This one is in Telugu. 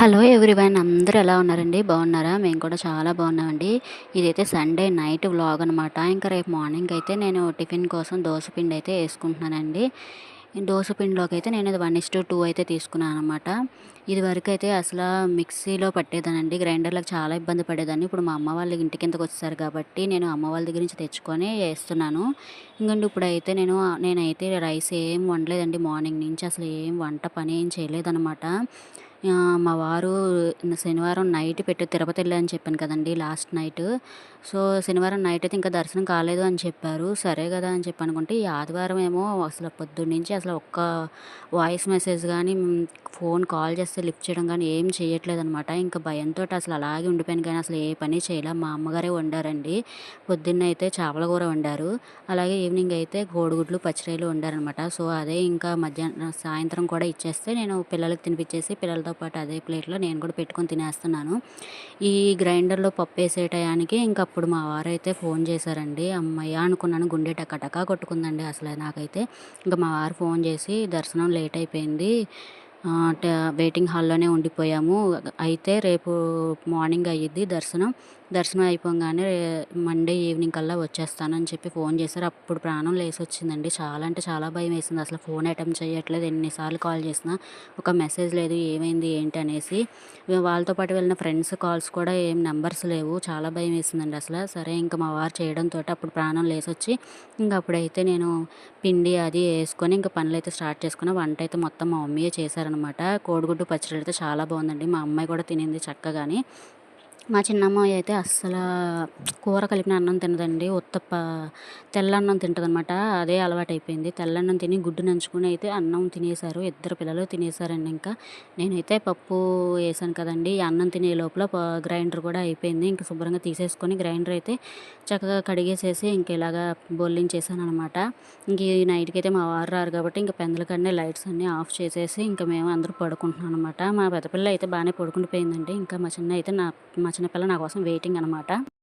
హలో ఎవ్రీవన్, అందరూ ఎలా ఉన్నారండి? బాగున్నారా? మేము కూడా చాలా బాగున్నామండి. ఇదైతే సండే నైట్ వ్లాగ్ అనమాట. ఇంకా రేపు మార్నింగ్ అయితే నేను టిఫిన్ కోసం దోస పిండి అయితే వేసుకుంటున్నానండి. ఈ దోస పిండిలోకి అయితే నేను 1:2 అయితే తీసుకున్నాను అనమాట. ఇది వరకు అయితే అసలు మిక్సీలో పట్టేదానండి, గ్రైండర్లకు చాలా ఇబ్బంది పడేదాన్ని. ఇప్పుడు మా అమ్మ వాళ్ళ ఇంటి కిందకు వచ్చేసారు కాబట్టి నేను అమ్మ వాళ్ళ దగ్గర నుంచి తెచ్చుకొని వేస్తున్నాను. ఇంకండి ఇప్పుడైతే నేనైతే రైస్ ఏం వండలేదండి. మార్నింగ్ నుంచి అసలు ఏం వంట పని ఏం చేయలేదనమాట. మా వారు శనివారం నైట్ తిరుపతి వెళ్ళా అని చెప్పాను కదండీ లాస్ట్ నైట్. సో, శనివారం నైట్ అయితే ఇంకా దర్శనం కాలేదు అని చెప్పారు. సరే కదా అని చెప్పి అనుకుంటే, ఈ ఆదివారం ఏమో అసలు పొద్దున్నుంచి అసలు ఒక్క వాయిస్ మెసేజ్ గానీ, ఫోన్ కాల్ చేస్తే లిఫ్ట్ చేయడం గానీ ఏం చేయట్లేదనమాట. ఇంకా భయంతోటి అసలు అలాగే ఉండిపోయాను, కానీ అసలు ఏ పని చేయలే. మా అమ్మగారే వండారండి. పొద్దున్నయితే చేపల కూర వండారు. అలాగే ఈవినింగ్ అయితే కోడిగుడ్లు, పచ్చిరొయ్యలు వండారనమాట. సో, అదే ఇంకా సాయంత్రం కూడా ఇచ్చేస్తే నేను పిల్లలకి తినిపించేసి, పిల్లలతో పాటు అదే ప్లేట్‌లో నేను కూడా పెట్టుకొని తినేస్తున్నాను. ఈ గ్రైండర్‌లో పప్పేసే టయానికి ఇంకప్పుడు మా వారైతే ఫోన్ చేశారండి. హమ్మయ్య! అనుకున్నాను. గుండె టక కొట్టుకుందండి అసల నాకైతే. ఇంక మా వారు ఫోన్ చేసి, "దర్శనం లేట్ అయిపోయింది. ఆహ్, ట వెయిటింగ్ హాల్‌లోనే ఉండిపోయాము. అయితే రేపు మార్నింగ్ అయ్యిద్ది దర్శనం. దర్శనం అయిపోగానే మండే ఈవినింగ్ కల్లా వచ్చేస్తానని" చెప్పి ఫోన్ చేశారు. అప్పుడు ప్రాణం లేసొచ్చిందండి. చాలా అంటే చాలా భయమేసింది. అసలు ఫోన్ అటెంప్ట్ చేయట్లేదు. ఎన్ని సార్లు కాల్ చేసినా ఒక మెసేజ్ లేదు. ఏమైంది ఏంటి అనేసి. వాళ్ళతో పాటు వెళ్ళిన ఫ్రెండ్స్ కాల్స్ కూడా ఏం నంబర్స్ లేవు. చాలా భయమేసిందండి అసల. సరే ఇంక మా వారు చేయడంతోటి అప్పుడు ప్రాణం లేసొచ్చి, ఇంక అప్పుడైతే నేను పిండి అది యేసుకొని ఇంక పనులైతే స్టార్ట్ చేసుకున్నా. వంటయితే మొత్తం మా మమ్మీయే చేశారనమాట. కోడిగుడ్డు పచ్చడైతే చాలా బావుందండి. మా అమ్మాయి కూడా తినింది చక్కగాని. మా చిన్నమ్మాయి అయితే అస్సలా కూర కలిపిన అన్నం తినదండి. తెల్లన్నం తింటదనమాట. అదే అలవాటయిపోయింది. తెల్లన్నం తిని గుడ్డు నంచుకొని అయితే అన్నం తినేశారు. ఇద్దరు పిల్లలు తినేశారండి ఇంకా. నేనైతే పప్పు ఏశాను కదండీ! ఈ అన్నం తినే లోపల గ్రైండర్ కూడా అయిపోయింది. ఇంక శుభ్రంగా తీసేసుకొని గ్రైండర్ అయితే చక్కగా కడిగేసేసి ఇంక ఇలాగా బొల్లించేసాననమాట. ఇంక ఈ నైట్‌కైతే మా వారు రారు కాబట్టి ఇంక పెందలకడనే లైట్స్ అన్నీ ఆఫ్ చేసేసి ఇంక మేము అందరూ పడుకుంటున్నాం అనమాట. మా పెద్ద పిల్ల అయితే బానే పడుకుండిపోయిందండి. ఇంకా మా చిన్న పిల్ల నా కోసం వెయిటింగ్ అనమాట.